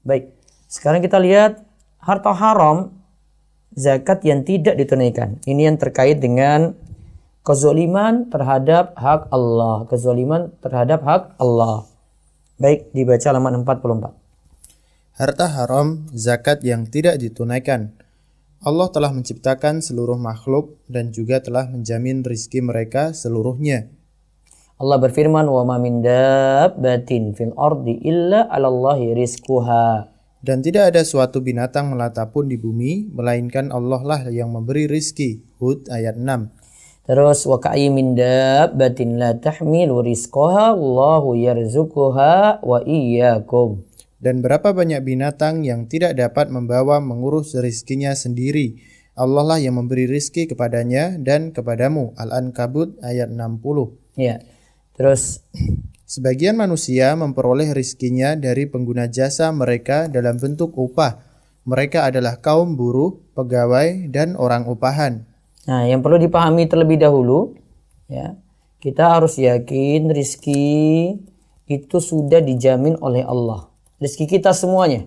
Baik, sekarang kita lihat harta haram, zakat yang tidak ditunaikan. Ini yang terkait dengan kezaliman terhadap hak Allah. Kezaliman terhadap hak Allah. Baik, dibaca halaman 44. Harta haram, zakat yang tidak ditunaikan. Allah telah menciptakan seluruh makhluk dan juga telah menjamin rizki mereka seluruhnya. Allah berfirman, "Wa ma min dabbatin fil ardi illa 'alallahi rizquha." Dan tidak ada suatu binatang melata pun di bumi, melainkan Allah lah yang memberi rizki. Hud ayat 6. Terus, "Wa ka'ayyin min dabbatin la tahmilu rizqaha Allahu yarzuquha wa iyyakum." Dan berapa banyak binatang yang tidak dapat membawa mengurus rizkinya sendiri. Allah lah yang memberi rizki kepadanya dan kepadamu. Al-Ankabut ayat 60. Ya. Terus, sebagian manusia memperoleh rizkinya dari pengguna jasa mereka dalam bentuk upah. Mereka adalah kaum buruh, pegawai, dan orang upahan. nah, yang perlu dipahami terlebih dahulu, ya, kita harus yakin rizki itu sudah dijamin oleh Allah. Rizki kita semuanya.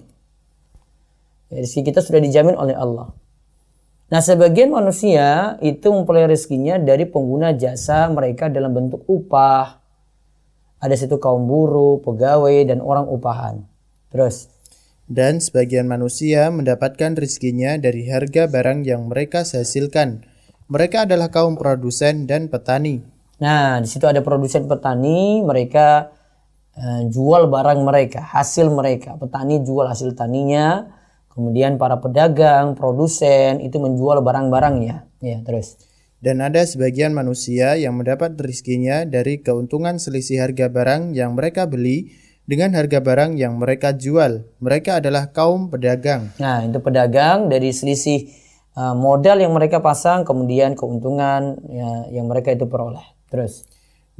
Rizki kita sudah dijamin oleh Allah. Nah, sebagian manusia itu memperoleh rizkinya dari pengguna jasa mereka dalam bentuk upah. Ada situ kaum buruh, pegawai, dan orang upahan. Terus. Dan sebagian manusia mendapatkan rizkinya dari harga barang yang mereka hasilkan. Mereka adalah kaum produsen dan petani. Nah, di situ ada produsen petani, mereka jual barang mereka, hasil mereka. Petani jual hasil taninya, kemudian para pedagang, produsen itu menjual barang-barangnya. Ya, terus. Dan ada sebagian manusia yang mendapat rizkinya dari keuntungan selisih harga barang yang mereka beli dengan harga barang yang mereka jual. Mereka adalah kaum pedagang. Nah, itu pedagang dari selisih modal yang mereka pasang, kemudian keuntungan yang mereka itu peroleh. Terus.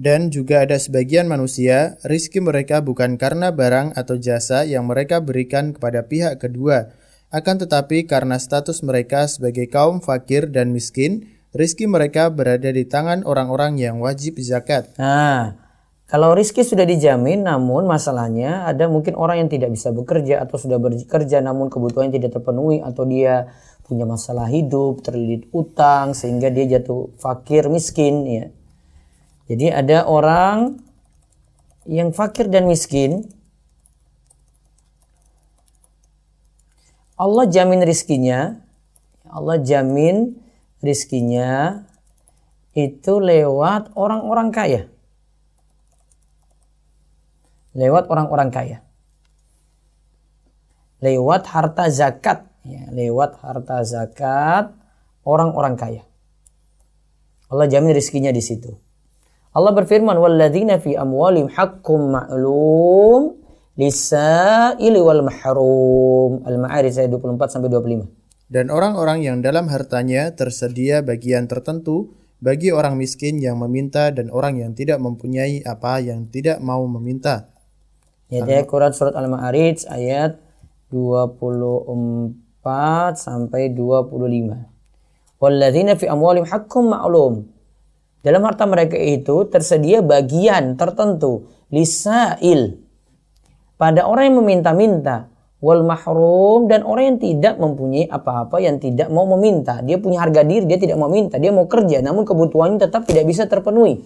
Dan juga ada sebagian manusia, rizki mereka bukan karena barang atau jasa yang mereka berikan kepada pihak kedua, akan tetapi karena status mereka sebagai kaum fakir dan miskin, rizki mereka berada di tangan orang-orang yang wajib zakat. Nah, kalau rizki sudah dijamin, namun masalahnya ada mungkin orang yang tidak bisa bekerja atau sudah bekerja namun kebutuhannya tidak terpenuhi, atau dia punya masalah hidup, terlilit utang sehingga dia jatuh fakir miskin, ya. Jadi ada orang yang fakir dan miskin, Allah jamin rizkinya, Allah jamin rizkinya itu lewat orang-orang kaya. Lewat orang-orang kaya. Lewat harta zakat, ya, lewat harta zakat orang-orang kaya. Allah jamin rizkinya di situ. Allah berfirman, "Walladzina fi amwalihim haqqum ma'lum lis-sa'ili wal mahrum." Al-Ma'arij ayat 24 sampai 25. Dan orang-orang yang dalam hartanya tersedia bagian tertentu bagi orang miskin yang meminta dan orang yang tidak mempunyai apa yang tidak mau meminta. Ya, Quran surat Al-Ma'arij ayat 24 sampai 25. Walladzina fi amwalihim haqqum ma'lum. Dalam harta mereka itu tersedia bagian tertentu lisail, pada orang yang meminta-minta, wal mahrum, dan orang yang tidak mempunyai apa-apa, yang tidak mau meminta. Dia punya harga diri, dia tidak mau minta, dia mau kerja namun kebutuhannya tetap tidak bisa terpenuhi.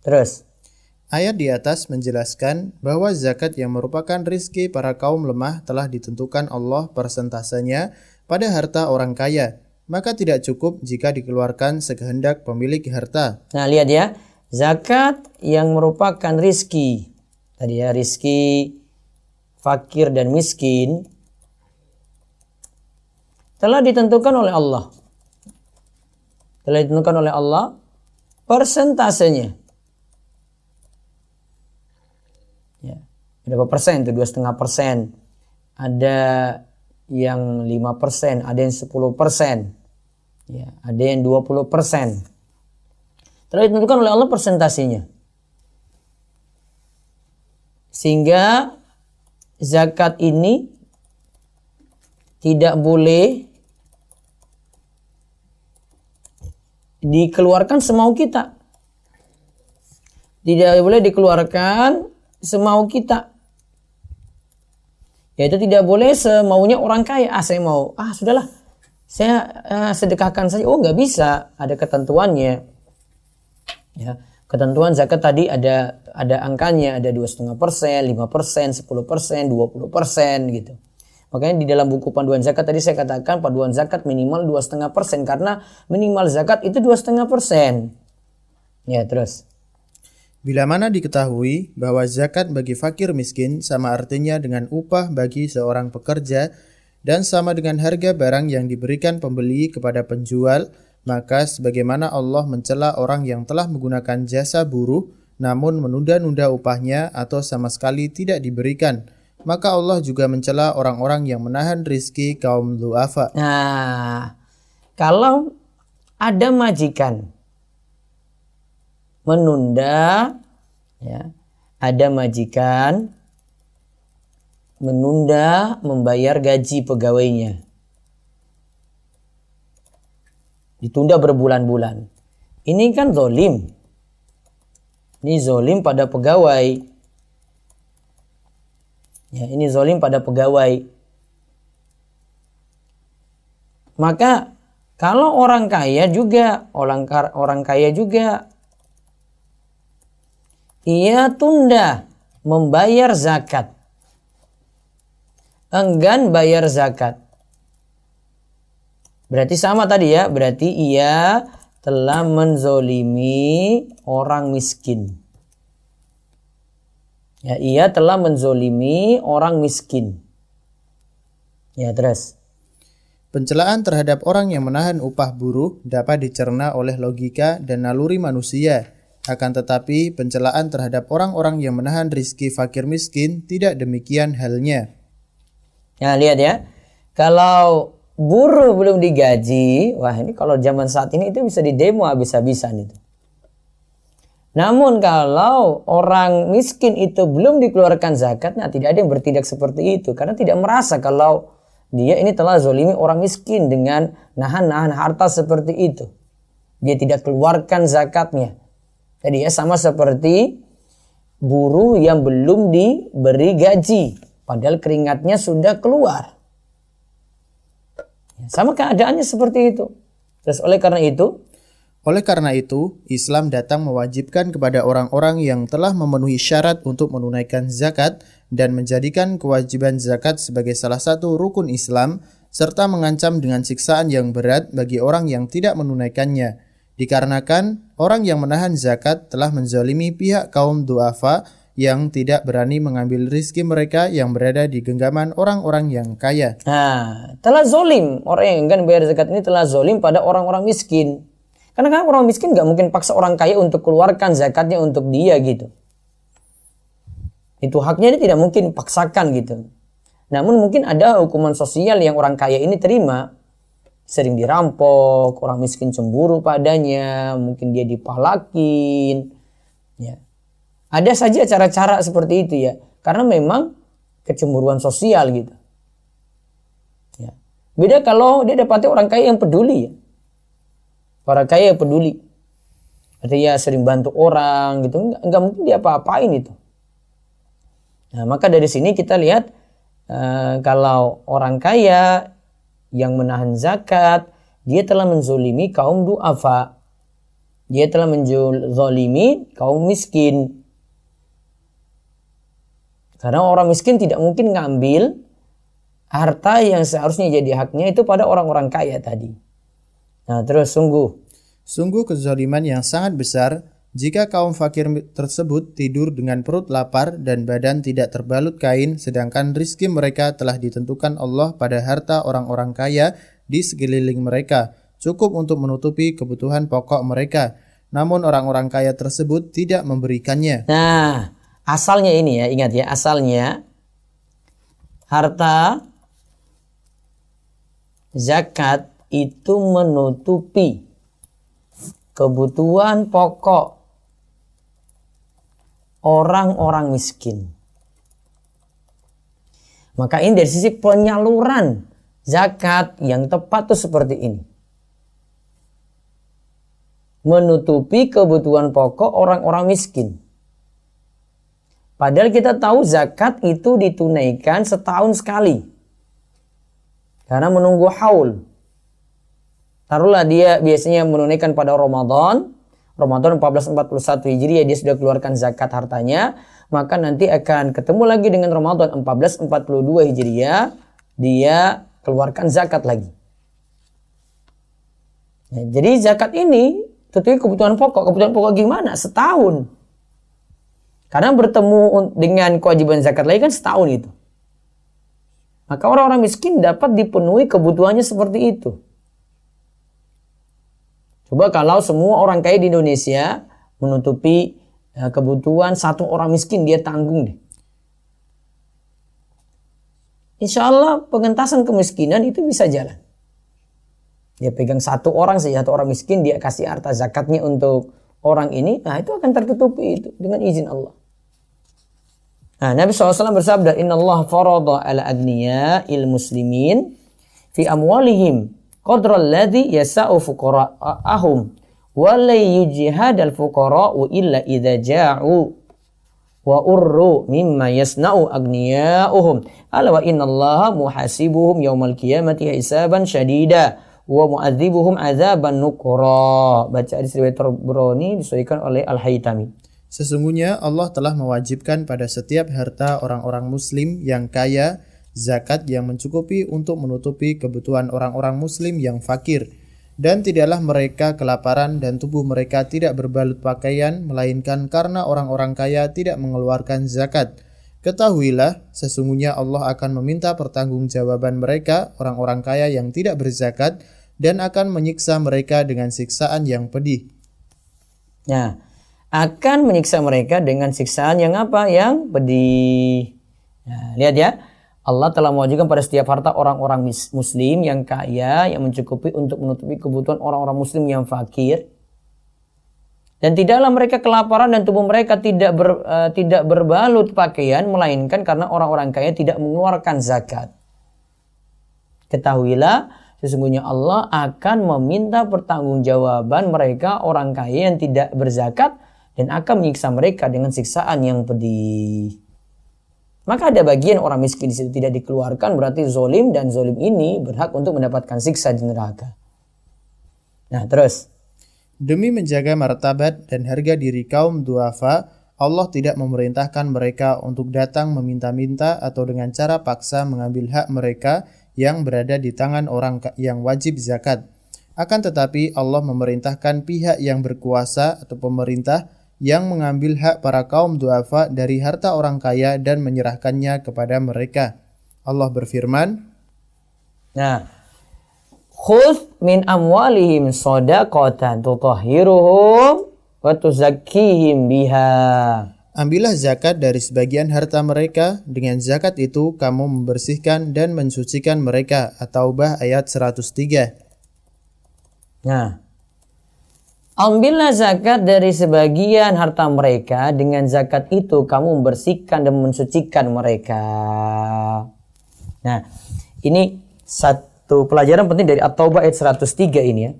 Terus ayat di atas menjelaskan bahwa zakat yang merupakan rizki para kaum lemah telah ditentukan Allah persentasenya pada harta orang kaya. Maka tidak cukup jika dikeluarkan sekehendak pemilik harta. Nah, lihat ya, zakat yang merupakan rizki, tadi ya, rizki fakir dan miskin, telah ditentukan oleh Allah. Telah ditentukan oleh Allah persentasenya. Ya, berapa persen itu? 2,5%. Ada yang 5%, ada yang 10%. Ya, ada yang 20%. Telah ditentukan oleh Allah persentasenya. Sehingga zakat ini tidak boleh dikeluarkan semau kita. Tidak boleh dikeluarkan semau kita. Yaitu tidak boleh semaunya orang kaya. Saya mau, sudahlah, saya sedekahkan saja. Oh, nggak bisa, ada ketentuannya. Ya, ketentuan zakat tadi ada angkanya, ada 2,5%, 5%, 10%, 20% gitu. Makanya di dalam buku panduan zakat tadi saya katakan panduan zakat minimal 2,5%, karena minimal zakat itu 2,5%. Ya, terus. Bila mana diketahui bahwa zakat bagi fakir miskin sama artinya dengan upah bagi seorang pekerja dan sama dengan harga barang yang diberikan pembeli kepada penjual, maka sebagaimana Allah mencela orang yang telah menggunakan jasa buruh namun menunda-nunda upahnya atau sama sekali tidak diberikan, maka Allah juga mencela orang-orang yang menahan rizki kaum du'afa. Nah, kalau ada majikan menunda, ya, ada majikan menunda membayar gaji pegawainya, ditunda berbulan-bulan. Ini kan zolim. Ini zolim pada pegawai. Ya, ini zolim pada pegawai. Maka kalau orang kaya juga, ia tunda membayar zakat, enggan bayar zakat, berarti sama tadi ya, berarti ia telah menzolimi orang miskin. Ya, ia telah menzolimi orang miskin. Ya, terus. Pencelaan terhadap orang yang menahan upah buruh dapat dicerna oleh logika dan naluri manusia. Akan tetapi pencelaan terhadap orang-orang yang menahan rizki fakir miskin tidak demikian halnya. Nah, lihat ya. Kalau buruh belum digaji, wah ini kalau zaman saat ini itu bisa didemo habis-habisan itu. Namun kalau orang miskin itu belum dikeluarkan zakat, nah tidak ada yang bertindak seperti itu. Karena tidak merasa kalau dia ini telah zolimi orang miskin dengan nahan harta seperti itu. Dia tidak keluarkan zakatnya. Jadi ya sama seperti buruh yang belum diberi gaji, padahal keringatnya sudah keluar. Sama keadaannya seperti itu. Terus oleh karena itu, Islam datang mewajibkan kepada orang-orang yang telah memenuhi syarat untuk menunaikan zakat dan menjadikan kewajiban zakat sebagai salah satu rukun Islam, serta mengancam dengan siksaan yang berat bagi orang yang tidak menunaikannya. Dikarenakan orang yang menahan zakat telah menzalimi pihak kaum du'afa yang tidak berani mengambil rizki mereka yang berada di genggaman orang-orang yang kaya. Nah, telah zolim. Orang yang enggan bayar zakat ini telah zolim pada orang-orang miskin. Karena kan orang miskin gak mungkin paksa orang kaya untuk keluarkan zakatnya untuk dia gitu. Itu haknya dia tidak mungkin paksakan gitu. Namun mungkin ada hukuman sosial yang orang kaya ini terima. Sering dirampok, orang miskin cemburu padanya, mungkin dia dipalakin. Ya. Ada saja cara-cara seperti itu ya. Karena memang kecemburuan sosial gitu. Ya. Beda kalau dia dapati orang kaya yang peduli ya. Orang kaya yang peduli. Artinya sering bantu orang gitu. Enggak mungkin dia apa-apain itu. Nah, maka dari sini kita lihat kalau orang kaya yang menahan zakat, dia telah menzolimi kaum du'afa. Dia telah menzolimi kaum miskin. Karena orang miskin tidak mungkin ngambil harta yang seharusnya jadi haknya itu pada orang-orang kaya tadi. Nah, terus sungguh kezaliman yang sangat besar jika kaum fakir tersebut tidur dengan perut lapar dan badan tidak terbalut kain, sedangkan rizki mereka telah ditentukan Allah pada harta orang-orang kaya di sekeliling mereka, cukup untuk menutupi kebutuhan pokok mereka. Namun orang-orang kaya tersebut tidak memberikannya. Nah, asalnya ini ya, ingat ya, asalnya harta zakat itu menutupi kebutuhan pokok orang-orang miskin. Maka ini dari sisi penyaluran zakat yang tepat tuh seperti ini. Menutupi kebutuhan pokok orang-orang miskin. Padahal kita tahu zakat itu ditunaikan setahun sekali. Karena menunggu haul. Taruhlah dia biasanya menunaikan pada Ramadan 1441 Hijriah dia sudah keluarkan zakat hartanya, maka nanti akan ketemu lagi dengan Ramadan 1442 Hijriah, dia keluarkan zakat lagi. Ya, jadi zakat ini tentunya kebutuhan pokok gimana? Setahun. Karena bertemu dengan kewajiban zakat lagi kan setahun itu. Maka orang-orang miskin dapat dipenuhi kebutuhannya seperti itu. Coba kalau semua orang kaya di Indonesia menutupi kebutuhan satu orang miskin, dia tanggung deh. Insya Allah pengentasan kemiskinan itu bisa jalan. Dia pegang satu orang miskin, dia kasih harta zakatnya untuk orang ini, nah itu akan tertutupi itu dengan izin Allah. Nah, Nabi SAW bersabda, Inna Allah farada ala agniya il muslimin fi amwalihim qadra alladhi yasa'u fuqara'ahum wa la yujihadal fuqara'u illa idha ja'u wa urru mimma yasna'u agniya'uhum ala wa inna Allah muhasibuhum yawmal qiyamati hisaban syadida wa mu'adzibuhum azaban nukra. Baca hadis riwayat Tabrani disahihkan oleh Al-Haytami. Sesungguhnya Allah telah mewajibkan pada setiap harta orang-orang muslim yang kaya zakat yang mencukupi untuk menutupi kebutuhan orang-orang muslim yang fakir, dan tidaklah mereka kelaparan dan tubuh mereka tidak berbalut pakaian melainkan karena orang-orang kaya tidak mengeluarkan zakat. Ketahuilah sesungguhnya Allah akan meminta pertanggungjawaban mereka orang-orang kaya yang tidak berzakat dan akan menyiksa mereka dengan siksaan yang pedih. Nah, akan menyiksa mereka dengan siksaan yang apa? Yang pedih. Nah, lihat ya. Allah telah mewajibkan pada setiap harta orang-orang muslim yang kaya yang mencukupi untuk menutupi kebutuhan orang-orang muslim yang fakir. Dan tidaklah mereka kelaparan dan tubuh mereka tidak berbalut pakaian melainkan karena orang-orang kaya tidak mengeluarkan zakat. Ketahuilah sesungguhnya Allah akan meminta pertanggungjawaban mereka orang kaya yang tidak berzakat dan akan menyiksa mereka dengan siksaan yang pedih. Maka ada bagian orang miskin di situ tidak dikeluarkan, berarti zolim, dan zolim ini berhak untuk mendapatkan siksa di neraka. Nah, terus. Demi menjaga martabat dan harga diri kaum duafa, Allah tidak memerintahkan mereka untuk datang meminta-minta atau dengan cara paksa mengambil hak mereka yang berada di tangan orang yang wajib zakat. Akan tetapi Allah memerintahkan pihak yang berkuasa atau pemerintah yang mengambil hak para kaum duafa dari harta orang kaya dan menyerahkannya kepada mereka. Allah berfirman, nah, khudh min amwalihim shadaqatan tutahhiruhum wa tuzakkihim biha. Ambillah zakat dari sebagian harta mereka, dengan zakat itu kamu membersihkan dan mensucikan mereka. At-Taubah ayat 103. Nah, ambillah zakat dari sebagian harta mereka, dengan zakat itu kamu membersihkan dan mensucikan mereka. Nah, ini satu pelajaran penting dari At-Taubah ayat 103 ini ya.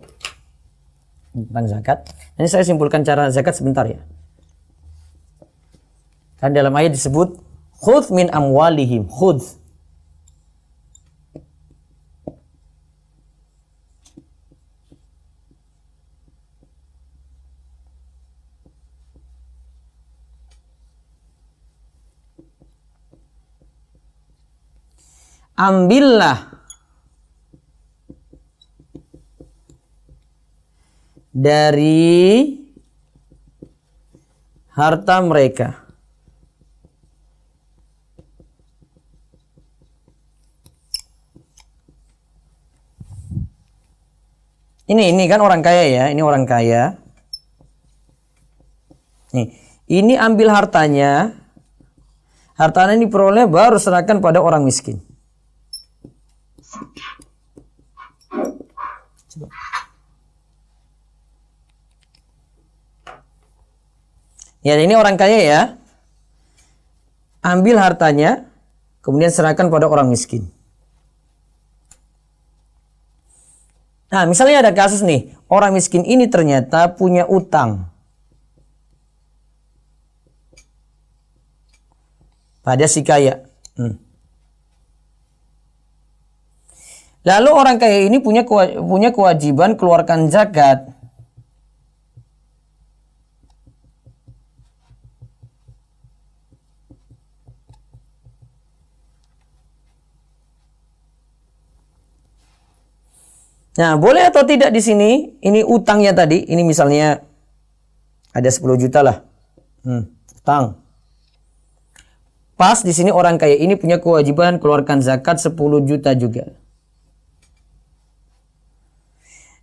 Tentang zakat. Ini saya simpulkan cara zakat sebentar ya. Kan dalam ayat disebut khudz min amwalihim, khudz. Ambillah dari harta mereka. Ini kan orang kaya ya, ini orang kaya. Nih, ini ambil hartanya. Hartanya diperoleh baru serahkan pada orang miskin. Coba. Ya, ini orang kaya ya. Ambil hartanya, kemudian serahkan pada orang miskin. Nah, misalnya ada kasus nih, orang miskin ini ternyata punya utang. pada si kaya. Lalu orang kaya ini punya kewajiban keluarkan zakat. Nah, boleh atau tidak di sini? Ini utangnya tadi. Ini misalnya ada 10 juta lah. Utang. Pas di sini orang kaya ini punya kewajiban keluarkan zakat 10 juta juga.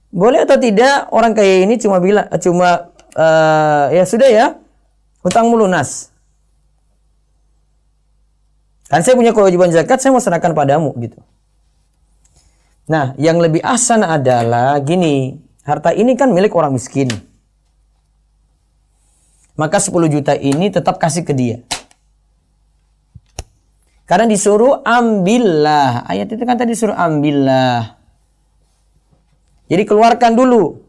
Boleh atau tidak orang kaya ini ya sudah ya, utangmu lunas. Kan saya punya kewajiban zakat, saya mau serahkan padamu gitu. Nah, yang lebih ahsan adalah gini, harta ini kan milik orang miskin. Maka 10 juta ini tetap kasih ke dia. Karena disuruh ambillah. Ayat itu kan tadi disuruh ambillah. Jadi keluarkan dulu.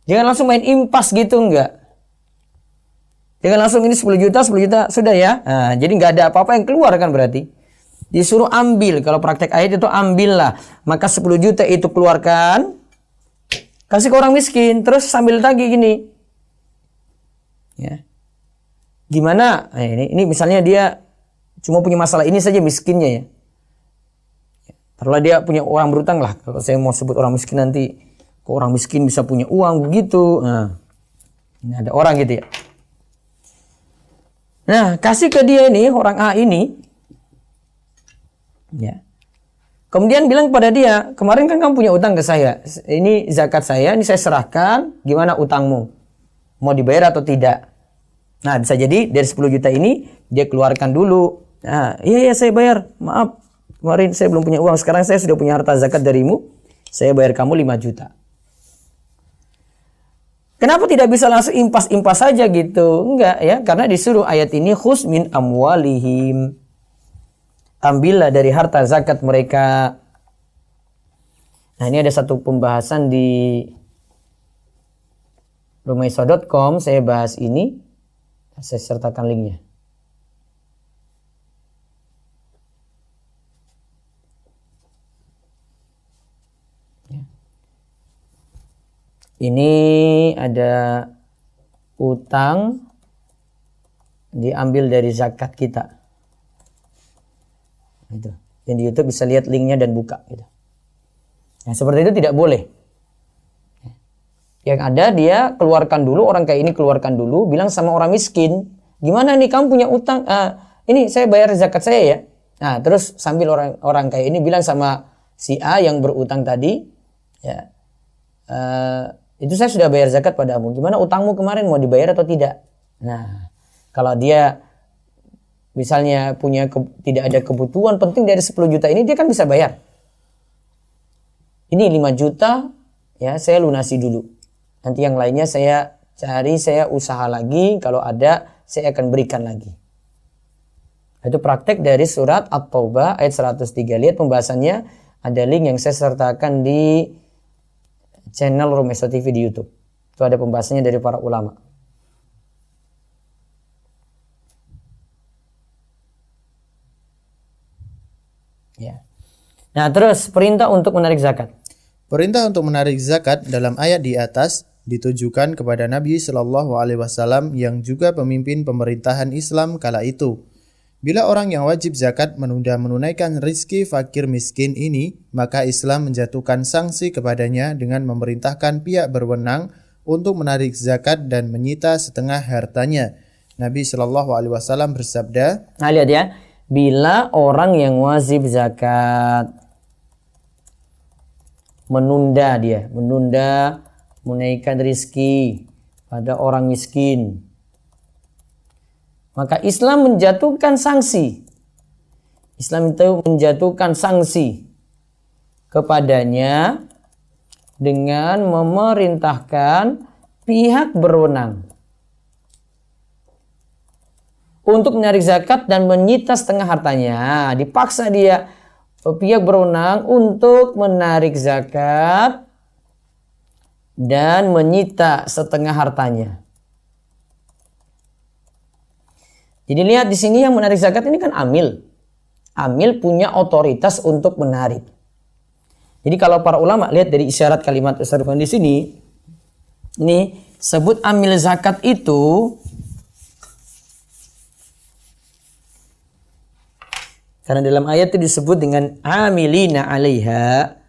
Jangan langsung main impas gitu, enggak. Jangan langsung ini 10 juta, sudah ya. Nah, jadi enggak ada apa-apa yang keluar kan berarti. Disuruh ambil. Kalau praktek ayat itu ambillah. Maka 10 juta itu keluarkan. Kasih ke orang miskin. Terus sambil tagih gini. Ya. Gimana? Nah, ini misalnya dia cuma punya masalah ini saja miskinnya ya. Taruhlah dia punya orang berutang lah. Kalau saya mau sebut orang miskin nanti, kok orang miskin bisa punya uang begitu. Nah, ini ada orang gitu ya. Nah, kasih ke dia ini, orang A ini. Ya. Kemudian bilang kepada dia, kemarin kan kamu punya utang ke saya. Ini zakat saya, ini saya serahkan. Gimana utangmu? Mau dibayar atau tidak? Nah, bisa jadi dari 10 juta ini, dia keluarkan dulu. Nah, iya saya bayar. Maaf. Kemarin saya belum punya uang, sekarang saya sudah punya harta zakat darimu, saya bayar kamu 5 juta. Kenapa tidak bisa langsung impas-impas saja gitu? Enggak ya, karena disuruh ayat ini khus min amwalihim. Ambillah dari harta zakat mereka. Nah, ini ada satu pembahasan di rumaiso.com, saya bahas ini. Saya sertakan linknya. Ini ada utang diambil dari zakat kita. Itu. Yang di YouTube bisa lihat linknya dan buka. Gitu. Nah, seperti itu tidak boleh. Yang ada dia keluarkan dulu, orang kayak ini keluarkan dulu, bilang sama orang miskin, gimana nih kamu punya utang? Ini saya bayar zakat saya ya. Nah, terus sambil orang kayak ini bilang sama si A yang berutang tadi, ya. Itu saya sudah bayar zakat padamu. Gimana utangmu kemarin, mau dibayar atau tidak? Nah, kalau dia misalnya tidak ada kebutuhan penting dari 10 juta ini, dia kan bisa bayar. Ini 5 juta, ya saya lunasi dulu. Nanti yang lainnya saya cari, saya usaha lagi. Kalau ada, saya akan berikan lagi. Itu praktek dari surat At-Taubah ayat 103. Lihat pembahasannya, ada link yang saya sertakan di channel Rumaiso TV di YouTube. Itu ada pembahasannya dari para ulama. Ya. Nah, terus perintah untuk menarik zakat. Perintah untuk menarik zakat dalam ayat di atas ditujukan kepada Nabi Shallallahu Alaihi Wasallam yang juga pemimpin pemerintahan Islam kala itu. Bila orang yang wajib zakat menunda menunaikan rizki fakir miskin ini, maka Islam menjatuhkan sanksi kepadanya dengan memerintahkan pihak berwenang untuk menarik zakat dan menyita setengah hartanya. Nabi Shallallahu Alaihi Wasallam bersabda, nah lihat ya, bila orang yang wajib zakat menunda menunaikan rizki pada orang miskin, maka Islam menjatuhkan sanksi. Islam itu menjatuhkan sanksi kepadanya dengan memerintahkan pihak berwenang untuk menarik zakat dan menyita setengah hartanya. Dipaksa dia pihak berwenang untuk menarik zakat dan menyita setengah hartanya. Jadi lihat di sini yang menarik zakat ini kan amil. Amil punya otoritas untuk menarik. Jadi kalau para ulama lihat dari isyarat kalimat tasarrufan di sini, ini sebut amil zakat itu karena dalam ayat itu disebut dengan amilina 'alaiha.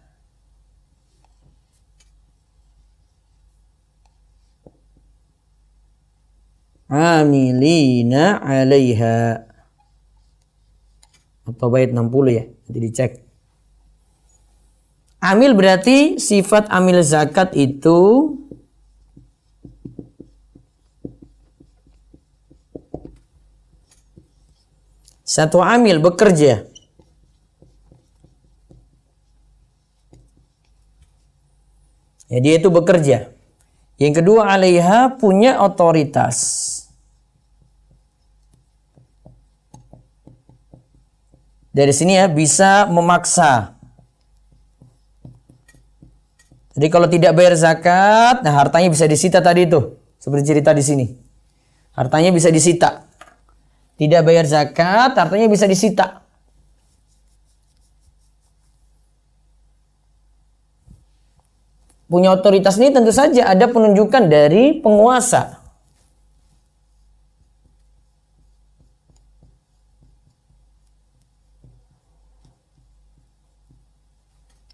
Amilina 'alaiha. Atau bait 60 ya, nanti dicek. Amil berarti sifat amil zakat itu satu amil bekerja. Ya, dia itu bekerja. Yang kedua, 'alaiha punya otoritas. Dari sini ya, bisa memaksa. Jadi kalau tidak bayar zakat, nah hartanya bisa disita tadi itu. Seperti cerita di sini. Hartanya bisa disita. Tidak bayar zakat, hartanya bisa disita. Punya otoritas ini tentu saja ada penunjukan dari penguasa.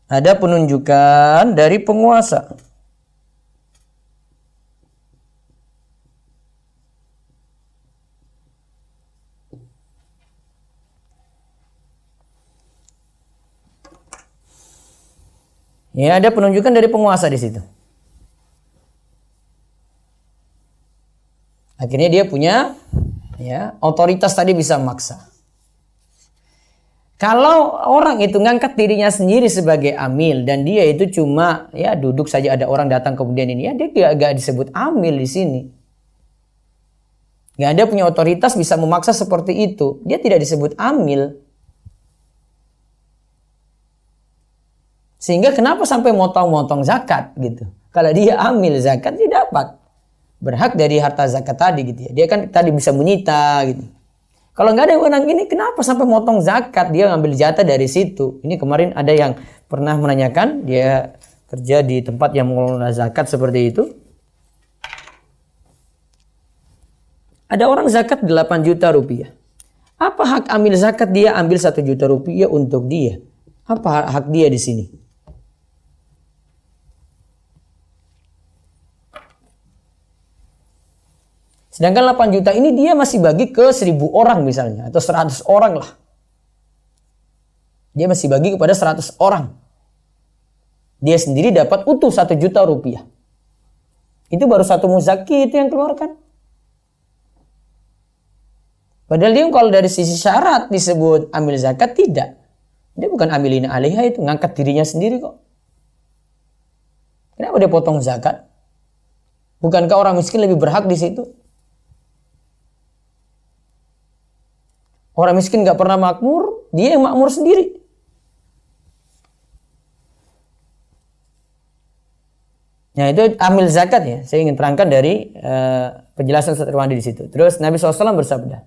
Ada penunjukan dari penguasa. Ya, ada penunjukan dari penguasa di situ. Akhirnya dia punya ya, otoritas tadi bisa memaksa. Kalau orang itu ngangkat dirinya sendiri sebagai amil dan dia itu cuma ya duduk saja ada orang datang kemudian ini ya dia gak disebut amil di sini. Gak ada punya otoritas bisa memaksa seperti itu. Dia tidak disebut amil. Sehingga kenapa sampai motong-motong zakat gitu. Kalau dia amil zakat dia dapat berhak dari harta zakat tadi gitu ya. Dia kan tadi bisa menyita gitu. Kalau nggak ada yang menang ini, kenapa sampai motong zakat? Dia ngambil jatah dari situ. Ini kemarin ada yang pernah menanyakan, dia kerja di tempat yang mengelola zakat seperti itu. Ada orang zakat 8 juta rupiah. Apa hak ambil zakat dia ambil 1 juta rupiah untuk dia? Apa hak dia di sini? Sedangkan 8 juta ini dia masih bagi ke 1000 orang misalnya. Atau 100 orang lah. Dia masih bagi kepada 100 orang. Dia sendiri dapat utuh 1 juta rupiah. Itu baru satu muzaki itu yang keluarkan. Padahal dia kalau dari sisi syarat disebut amil zakat tidak. Dia bukan amilina 'alaiha itu. Ngangkat dirinya sendiri kok. Kenapa dia potong zakat? Bukankah orang miskin lebih berhak di situ? Orang miskin gak pernah makmur, dia yang makmur sendiri. Nah itu amil zakat ya. Saya ingin terangkan dari penjelasan Ustaz Irwandi di situ. Terus Nabi SAW bersabda.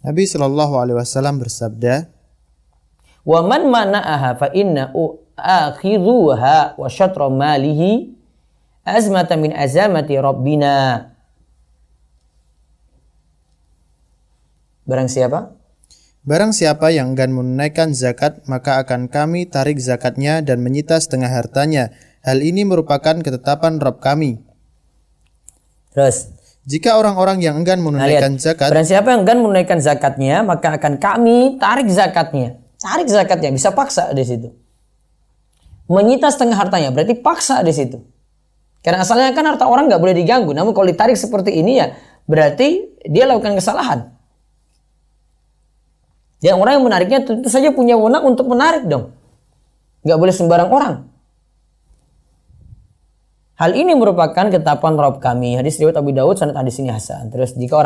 Nabi SAW bersabda, Wa man mana'aha fa inna akhidhuha wa syatra malihi azmata min azamati rabbina. Barang siapa yang enggan menunaikan zakat, maka akan kami tarik zakatnya dan menyita setengah hartanya. Hal ini merupakan ketetapan Rabb kami. Terus, jika orang-orang yang enggan menunaikan zakat, barang siapa yang enggan menunaikan zakatnya, maka akan kami tarik zakatnya. Tarik zakatnya, bisa paksa di situ. Menyita setengah hartanya, berarti paksa di situ. Karena asalnya kan harta orang nggak boleh diganggu. Namun kalau ditarik seperti ini ya, berarti dia lakukan kesalahan. Dan orang yang menariknya tentu saja punya wewenang untuk menarik dong. Nggak boleh sembarang orang. Hal ini merupakan ketetapan Rabb kami. Hadis riwayat Abu Daud, sanad hadis ini hasan. Terus jika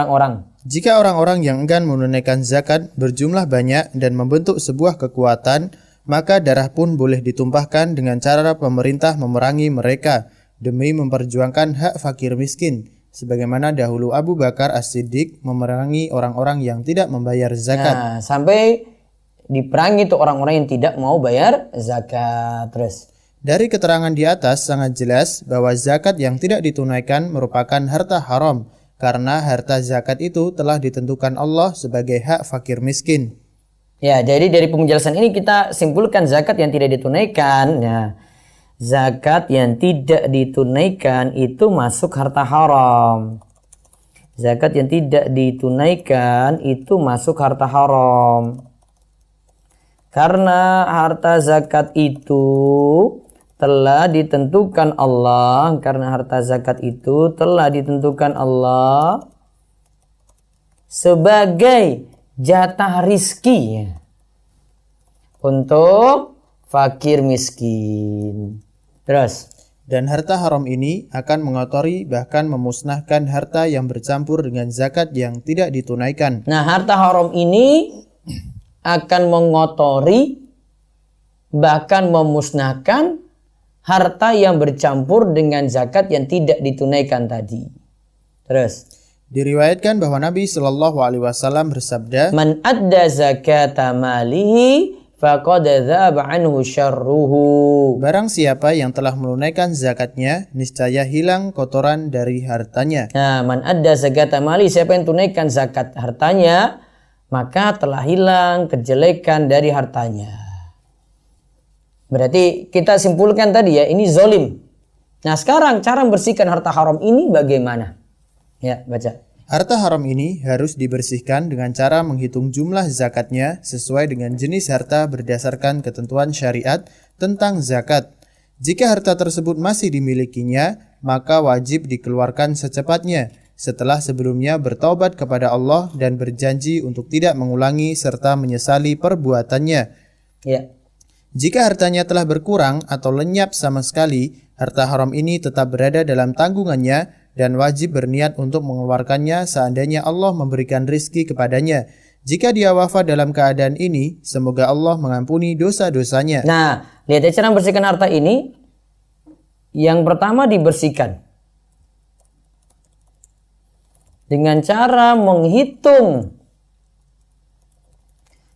orang-orang yang enggan menunaikan zakat berjumlah banyak dan membentuk sebuah kekuatan, maka darah pun boleh ditumpahkan dengan cara pemerintah memerangi mereka demi memperjuangkan hak fakir miskin, sebagaimana dahulu Abu Bakar As-Siddiq memerangi orang-orang yang tidak membayar zakat. Nah, sampai diperangi tuh orang-orang yang tidak mau bayar zakat. Terus Dari keterangan di atas sangat jelas bahwa zakat yang tidak ditunaikan merupakan harta haram, karena harta zakat itu telah ditentukan Allah sebagai hak fakir miskin. ya, jadi dari penjelasan ini kita simpulkan zakat yang tidak ditunaikan. Nah, zakat yang tidak ditunaikan itu masuk harta haram. Zakat yang tidak ditunaikan itu masuk harta haram. Karena harta zakat itu telah ditentukan Allah, karena harta zakat itu telah ditentukan Allah sebagai jatah rizki untuk fakir miskin. Terus, Dan harta haram ini akan mengotori bahkan memusnahkan harta yang bercampur dengan zakat yang tidak ditunaikan. nah harta haram ini akan mengotori bahkan memusnahkan harta yang bercampur dengan zakat yang tidak ditunaikan tadi. Terus, Diriwayatkan bahwa Nabi Shallallahu Alaihi Wasallam bersabda, man adda zakata malihi faqad dzaba anhu syarruhu. barang siapa yang telah menunaikan zakatnya, niscaya hilang kotoran dari hartanya. Nah, man adda zakata mali, siapa yang tunaikan zakat hartanya, maka telah hilang kejelekan dari hartanya. Berarti kita simpulkan tadi ya, ini zolim. Nah, sekarang cara membersihkan harta haram ini bagaimana? Ya, baca. Harta haram ini harus dibersihkan dengan cara menghitung jumlah zakatnya sesuai dengan jenis harta berdasarkan ketentuan syariat tentang zakat. Jika harta tersebut masih dimilikinya, maka wajib dikeluarkan secepatnya setelah sebelumnya bertaubat kepada Allah dan berjanji untuk tidak mengulangi serta menyesali perbuatannya. Ya. Jika hartanya telah berkurang atau lenyap sama sekali, harta haram ini tetap berada dalam tanggungannya dan wajib berniat untuk mengeluarkannya seandainya Allah memberikan rizki kepadanya. Jika dia wafat dalam keadaan ini, semoga Allah mengampuni dosa-dosanya. Nah, lihat ya cara membersihkan harta ini. Yang pertama dibersihkan dengan cara menghitung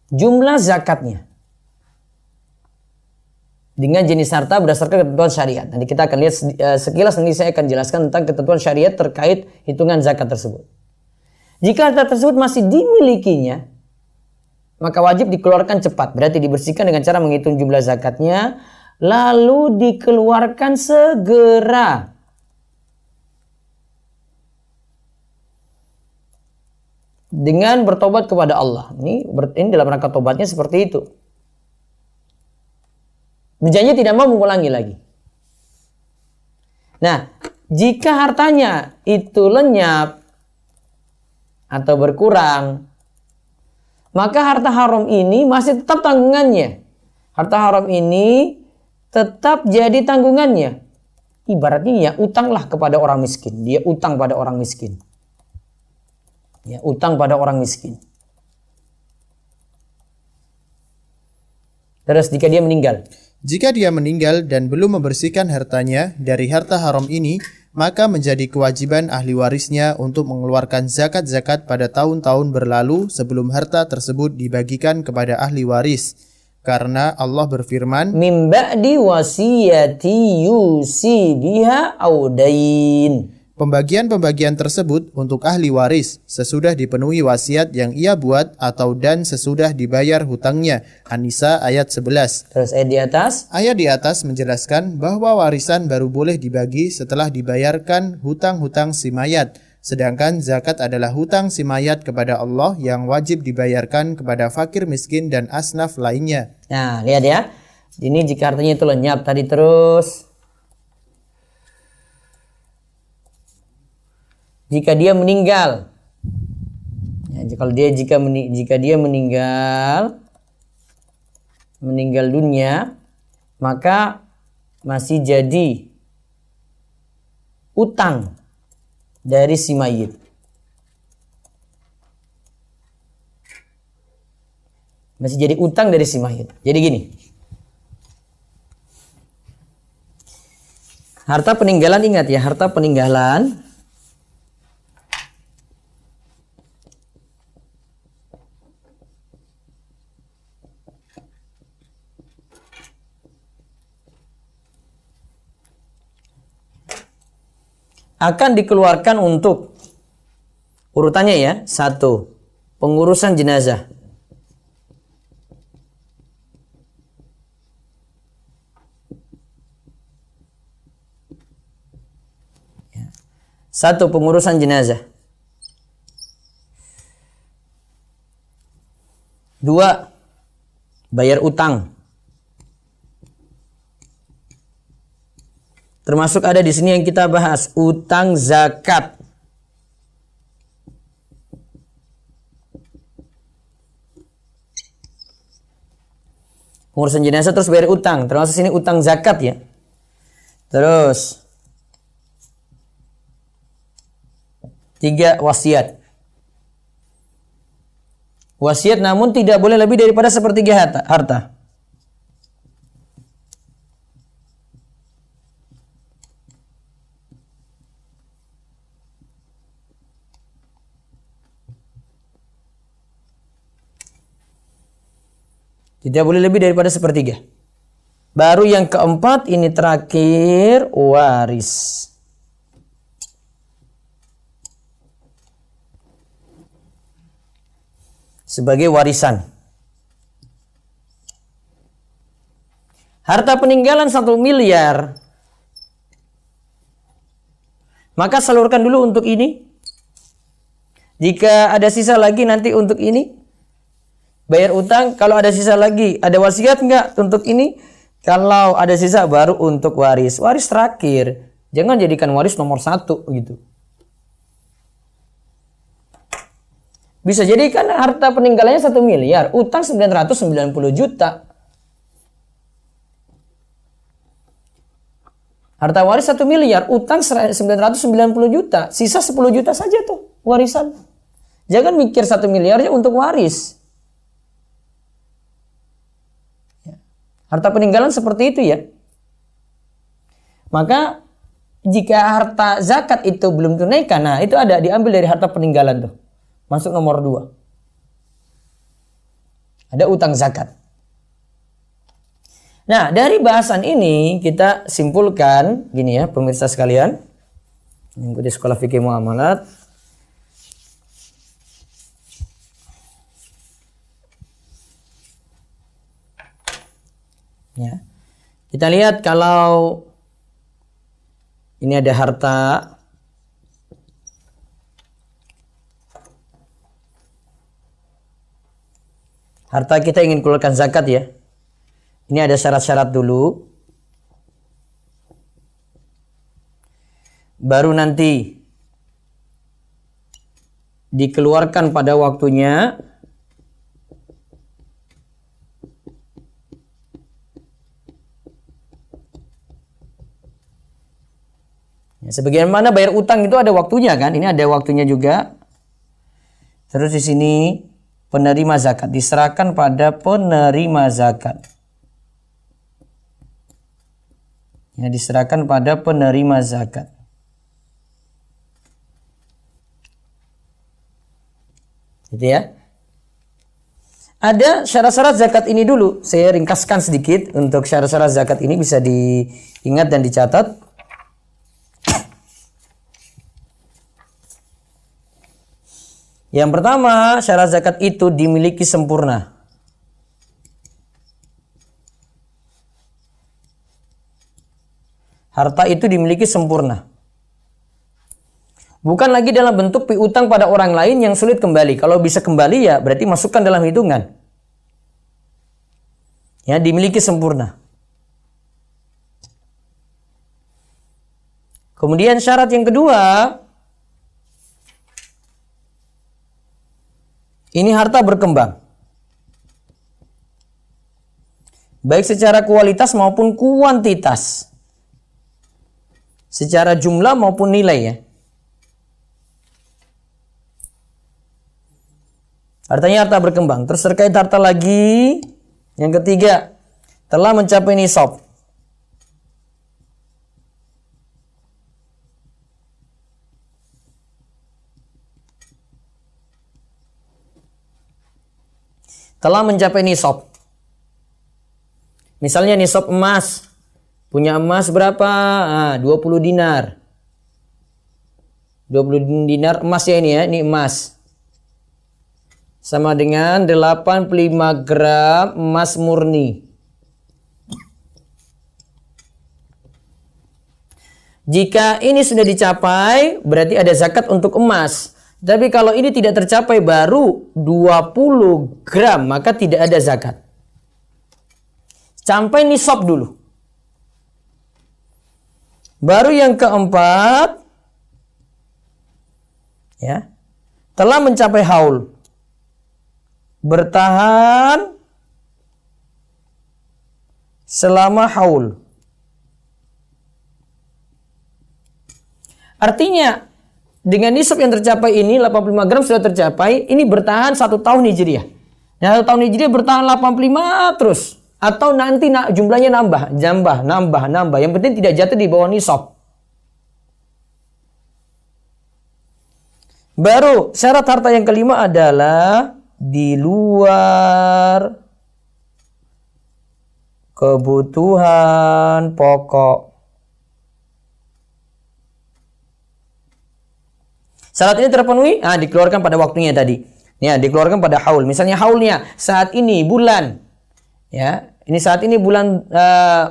jumlah zakatnya dengan jenis harta berdasarkan ketentuan syariat. Nanti kita akan lihat sekilas, nanti saya akan jelaskan tentang ketentuan syariat terkait hitungan zakat tersebut. Jika harta tersebut masih dimilikinya, maka wajib dikeluarkan cepat. Berarti dibersihkan dengan cara menghitung jumlah zakatnya, lalu dikeluarkan segera. Dengan bertobat kepada Allah. Ini dalam rangka tobatnya seperti itu. Berjanji tidak mau mengulangi lagi. Nah, jika hartanya itu lenyap atau berkurang, maka harta haram ini masih tetap tanggungannya. Harta haram ini tetap jadi tanggungannya. Ibaratnya ya utanglah kepada orang miskin. Dia utang pada orang miskin. Ya, utang pada orang miskin. Terus jika dia meninggal. Jika dia meninggal dan belum membersihkan hartanya dari harta haram ini, maka menjadi kewajiban ahli warisnya untuk mengeluarkan zakat-zakat pada tahun-tahun berlalu sebelum harta tersebut dibagikan kepada ahli waris. Karena Allah berfirman, Min ba'di wasiyati yusi biha audain. pembagian-pembagian tersebut untuk ahli waris sesudah dipenuhi wasiat yang ia buat atau dan sesudah dibayar hutangnya. An-Nisa ayat 11. Terus ayat di atas. Ayat di atas menjelaskan bahwa warisan baru boleh dibagi setelah dibayarkan hutang-hutang si mayat. Sedangkan zakat adalah hutang si mayat kepada Allah yang wajib dibayarkan kepada fakir miskin dan asnaf lainnya. Nah, lihat ya. Ini jika hartanya itu lenyap tadi terus. Jika dia meninggal. Ya, jika dia meninggal dunia, maka masih jadi utang dari si mayit. Masih jadi utang dari si mayit. Jadi gini. Harta peninggalan, ingat ya, harta peninggalan akan dikeluarkan untuk urutannya ya. 1. Pengurusan jenazah. Satu, pengurusan jenazah. 2, bayar utang. Termasuk ada di sini yang kita bahas, utang zakat. Pengurusan jenazah terus bayar utang. Termasuk sini utang zakat ya. Terus 3, wasiat. Wasiat namun tidak boleh lebih daripada sepertiga harta. Tidak boleh lebih daripada sepertiga. Baru yang keempat, ini terakhir, waris. Sebagai warisan. Harta peninggalan 1 miliar. Maka salurkan dulu untuk ini. Jika ada sisa lagi nanti untuk ini. Bayar utang, kalau ada sisa lagi. Ada wasiat enggak untuk ini? Kalau ada sisa baru untuk waris. Waris terakhir. Jangan jadikan waris nomor 1 gitu. Bisa jadi kan harta peninggalannya 1 miliar, utang 990 juta. Harta waris 1 miliar, utang 990 juta, sisa 10 juta saja tuh warisan. Jangan mikir 1 miliarnya untuk waris. Harta peninggalan seperti itu ya. Maka jika harta zakat itu belum tunaikan, nah itu ada diambil dari harta peninggalan tuh. Masuk nomor 2. Ada utang zakat. Nah, dari bahasan ini kita simpulkan gini ya, pemirsa sekalian. Mengikuti sekolah fikih muamalat. Ya. Kita lihat kalau ini ada harta kita ingin keluarkan zakat ya. Ini ada syarat-syarat dulu. Baru nanti dikeluarkan pada waktunya. Ya, sebagaimana bayar utang itu ada waktunya kan? Ini ada waktunya juga. Terus di sini penerima zakat diserahkan pada penerima zakat. Ya, diserahkan pada penerima zakat. Gitu ya. Ada syarat-syarat zakat ini dulu. Saya ringkaskan sedikit untuk syarat-syarat zakat ini bisa diingat dan dicatat. Yang pertama, syarat zakat itu dimiliki sempurna. Harta itu dimiliki sempurna. Bukan lagi dalam bentuk piutang pada orang lain yang sulit kembali. Kalau bisa kembali ya berarti masukkan dalam hitungan. Ya, dimiliki sempurna. Kemudian syarat yang kedua, ini harta berkembang. Baik secara kualitas maupun kuantitas. Secara jumlah maupun nilai ya. Artinya harta berkembang. Terus terkait harta lagi. Yang ketiga, telah mencapai nisab. Telah mencapai nisab. Misalnya nisab emas. Punya emas berapa? 20 dinar. 20 dinar emas ya ini ya, ini emas. Sama dengan 85 gram emas murni. Jika ini sudah dicapai, berarti ada zakat untuk emas. Tapi kalau ini tidak tercapai baru 20 gram, maka tidak ada zakat. Sampai nisab dulu. Baru yang keempat, ya, telah mencapai haul. Bertahan selama haul. Artinya dengan nisab yang tercapai ini 85 gram sudah tercapai, ini bertahan 1 tahun Hijriah. Nah, 1 tahun Hijriah bertahan 85 terus. Atau nanti jumlahnya nambah. Yang penting tidak jatuh di bawah nisab. Baru syarat harta yang kelima adalah di luar kebutuhan pokok. Syarat ini terpenuhi, dikeluarkan pada waktunya tadi. Ya, dikeluarkan pada haul. Misalnya haulnya saat ini bulan, ya, ini saat ini bulan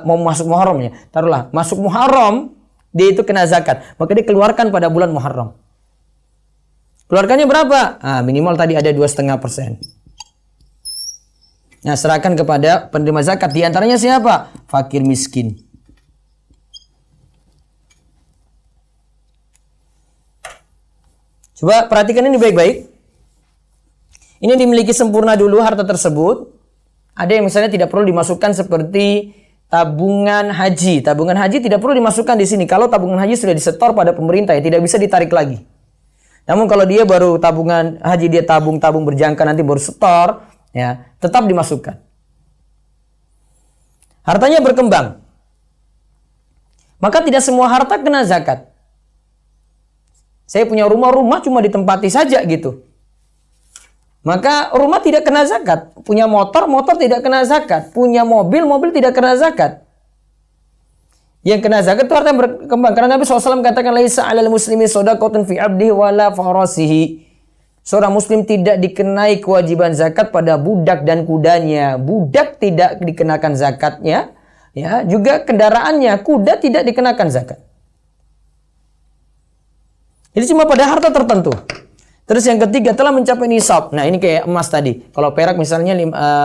mau masuk Muharram ya. Taruhlah masuk Muharram, dia itu kena zakat, maka dikeluarkan pada bulan Muharram. Keluarkannya berapa? Minimal tadi ada 2,5%. Nah, serahkan kepada penerima zakat. Di antaranya siapa? Fakir miskin. Coba perhatikan ini baik-baik. Ini dimiliki sempurna dulu harta tersebut. Ada yang misalnya tidak perlu dimasukkan seperti tabungan haji. Tabungan haji tidak perlu dimasukkan di sini. Kalau tabungan haji sudah disetor pada pemerintah, ya tidak bisa ditarik lagi. Namun kalau dia baru tabungan haji, dia tabung berjangka nanti baru setor, ya tetap dimasukkan. Hartanya berkembang. Maka tidak semua harta kena zakat. Saya punya rumah cuma ditempati saja gitu. Maka rumah tidak kena zakat. Punya motor tidak kena zakat. Punya mobil tidak kena zakat. Yang kena zakat itu harta yang berkembang. Karena Nabi SAW katakan, laisa 'alal muslimi shadaqatun fi 'abdihi wala farasihi. Seorang muslim tidak dikenai kewajiban zakat pada budak dan kudanya. Budak tidak dikenakan zakatnya, ya, juga kendaraannya, kuda tidak dikenakan zakat. Jadi cuma pada harta tertentu. Terus yang ketiga telah mencapai nisab. Nah, ini kayak emas tadi. Kalau perak misalnya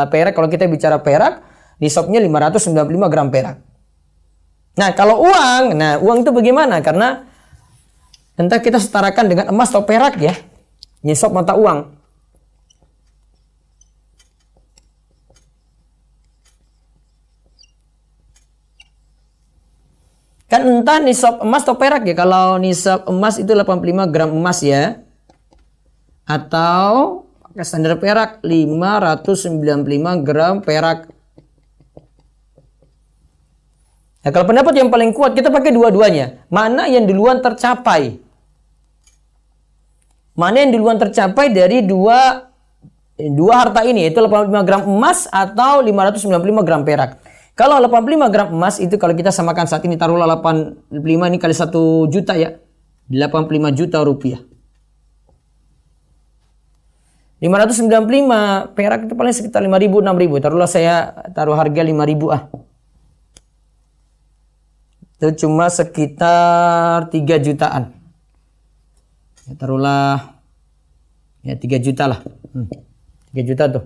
perak, kalau kita bicara perak, nisabnya 595 gram perak. Nah, kalau uang itu bagaimana? Karena entah kita setarakan dengan emas atau perak ya. Nisab mata uang. Kan entah nisab emas atau perak ya. Kalau nisab emas itu 85 gram emas ya. Atau pakai standar perak 595 gram perak. Nah, kalau pendapat yang paling kuat kita pakai dua-duanya. Mana yang duluan tercapai? Mana yang duluan tercapai dari dua harta ini, yaitu 85 gram emas atau 595 gram perak. Kalau 85 gram emas itu kalau kita samakan saat ini, taruhlah 85 ini kali 1 juta ya. 85 juta rupiah. 595 perak itu paling sekitar 5.000, 6.000. Taruhlah saya taruh harga 5.000 ah. Itu cuma sekitar 3 jutaan. Ya, taruhlah ya 3 juta lah. 3 juta tuh.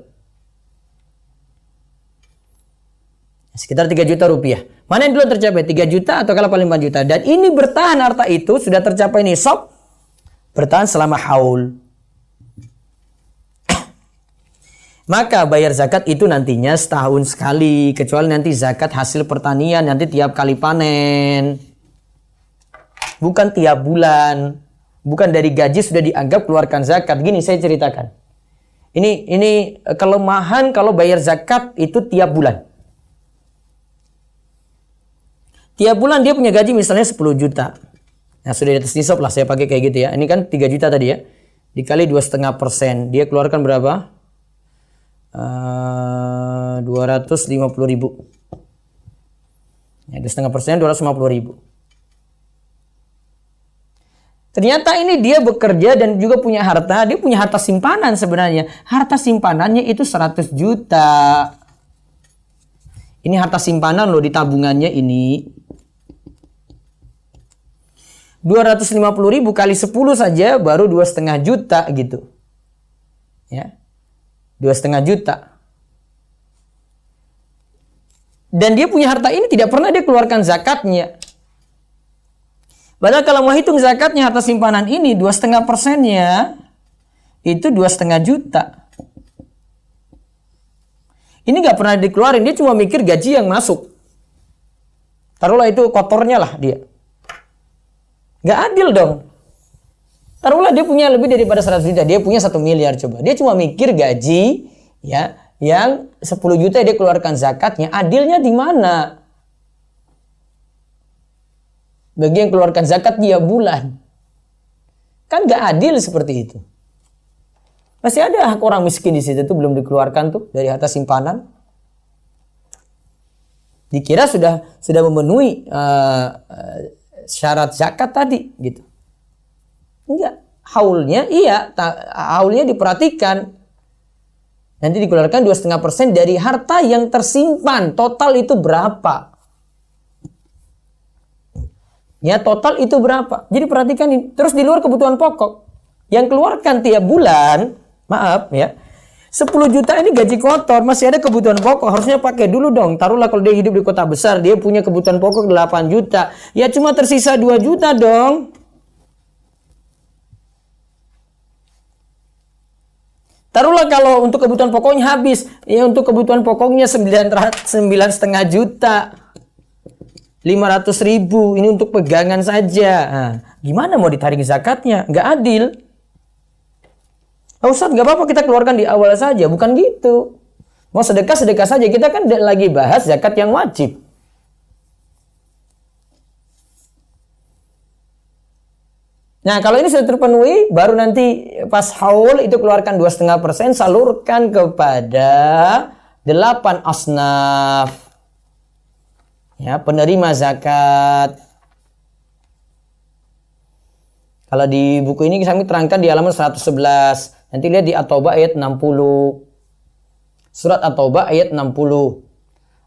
Sekitar 3 juta rupiah. Mana yang dulu tercapai? 3 juta atau kalau paling 4 juta. Dan ini bertahan harta itu sudah tercapai nisab. Bertahan selama haul. Maka bayar zakat itu nantinya setahun sekali. Kecuali nanti zakat hasil pertanian. Nanti tiap kali panen. Bukan tiap bulan. Bukan dari gaji sudah dianggap keluarkan zakat. Gini saya ceritakan. Ini kelemahan kalau bayar zakat itu tiap bulan. Tiap bulan dia punya gaji misalnya 10 juta. Nah, sudah di atas nisab lah saya pakai kayak gitu ya. Ini kan 3 juta tadi ya. Dikali 2,5%. Dia keluarkan berapa? 250.000. Ya, 2,5% 250.000. Ternyata ini dia bekerja dan juga punya harta. Dia punya harta simpanan sebenarnya. Harta simpanannya itu 100 juta. Ini harta simpanan loh di tabungannya ini. 250.000 kali 10 saja baru 2,5 juta gitu. Ya. 2,5 juta. Dan dia punya harta ini tidak pernah dia keluarkan zakatnya. Padahal kalau mau hitung zakatnya harta simpanan ini 2,5%-nya itu 2,5 juta. Ini gak pernah dikeluarin, dia cuma mikir gaji yang masuk. Taruhlah itu kotornya lah dia. Gak adil dong. Taruhlah dia punya lebih daripada 100 juta, dia punya 1 miliar coba. Dia cuma mikir gaji ya yang 10 juta dia keluarkan zakatnya, adilnya di mana? Bagi yang keluarkan zakat dia bulan. Kan gak adil seperti itu. Masih ada hak orang miskin di situ tuh belum dikeluarkan tuh dari harta simpanan. Dikira sudah memenuhi syarat zakat tadi gitu. Enggak. Haulnya iya, haulnya diperhatikan. Nanti dikeluarkan 2,5% dari harta yang tersimpan. Total itu berapa? Ya total itu berapa? Jadi perhatikan ini. Terus di luar kebutuhan pokok. Yang keluarkan tiap bulan, maaf ya, 10 juta ini gaji kotor, masih ada kebutuhan pokok. Harusnya pakai dulu dong. Taruhlah kalau dia hidup di kota besar, dia punya kebutuhan pokok 8 juta. Ya cuma tersisa 2 juta dong. Taruhlah kalau untuk kebutuhan pokoknya habis. Ya untuk kebutuhan pokoknya 9,5 juta. 500.000 ini untuk pegangan saja. Nah, gimana mau ditarik zakatnya? Nggak adil. Ustaz, nggak apa-apa kita keluarkan di awal saja. Bukan gitu. Mau sedekah saja. Kita kan lagi bahas zakat yang wajib. Nah, kalau ini sudah terpenuhi, baru nanti pas haul itu keluarkan 2,5%, salurkan kepada 8 asnaf. Ya, penerima zakat. Kalau di buku ini kami terangkan di halaman 111. Nanti lihat di At-Taubah ayat 60. Surat At-Taubah ayat 60.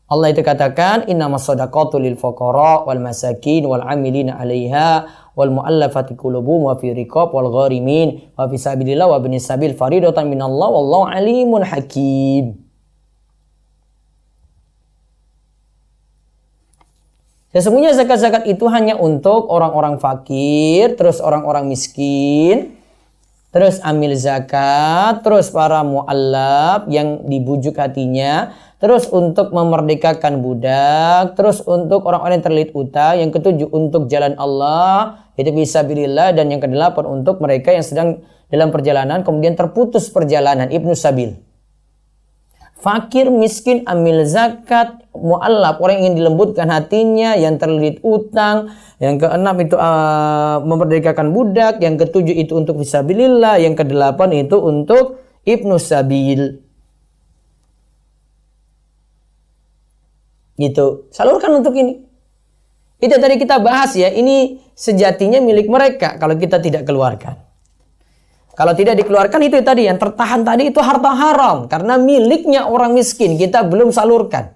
Allah itu katakan, innamas shadaqatu lil fuqara wal masakin wal 'amilina 'alaiha wal mu'allafati qulubuhum wa fi riqab wal gharimin wa fi sabilillah wa ibnis sabil faridatan minallah wallahu alimun hakim. Sesungguhnya zakat-zakat itu hanya untuk orang-orang fakir, terus orang-orang miskin, terus amil zakat, terus para mu'allaf yang dibujuk hatinya, terus untuk memerdekakan budak, terus untuk orang-orang yang terlilit utang, yang ketujuh untuk jalan Allah, itu fisabilillah, dan yang kedelapan untuk mereka yang sedang dalam perjalanan kemudian terputus perjalanan, ibnu sabil. Fakir, miskin, amil zakat, mu'allaf, orang yang ingin dilembutkan hatinya, yang terlilit utang. Yang keenam itu memerdekakan budak. Yang ketujuh itu untuk fisabilillah. Yang kedelapan itu untuk ibnu sabil. Gitu. Salurkan untuk ini. Itu tadi kita bahas ya. Ini sejatinya milik mereka kalau kita tidak keluarkan. Kalau tidak dikeluarkan itu tadi yang tertahan tadi itu harta haram karena miliknya orang miskin, kita belum salurkan.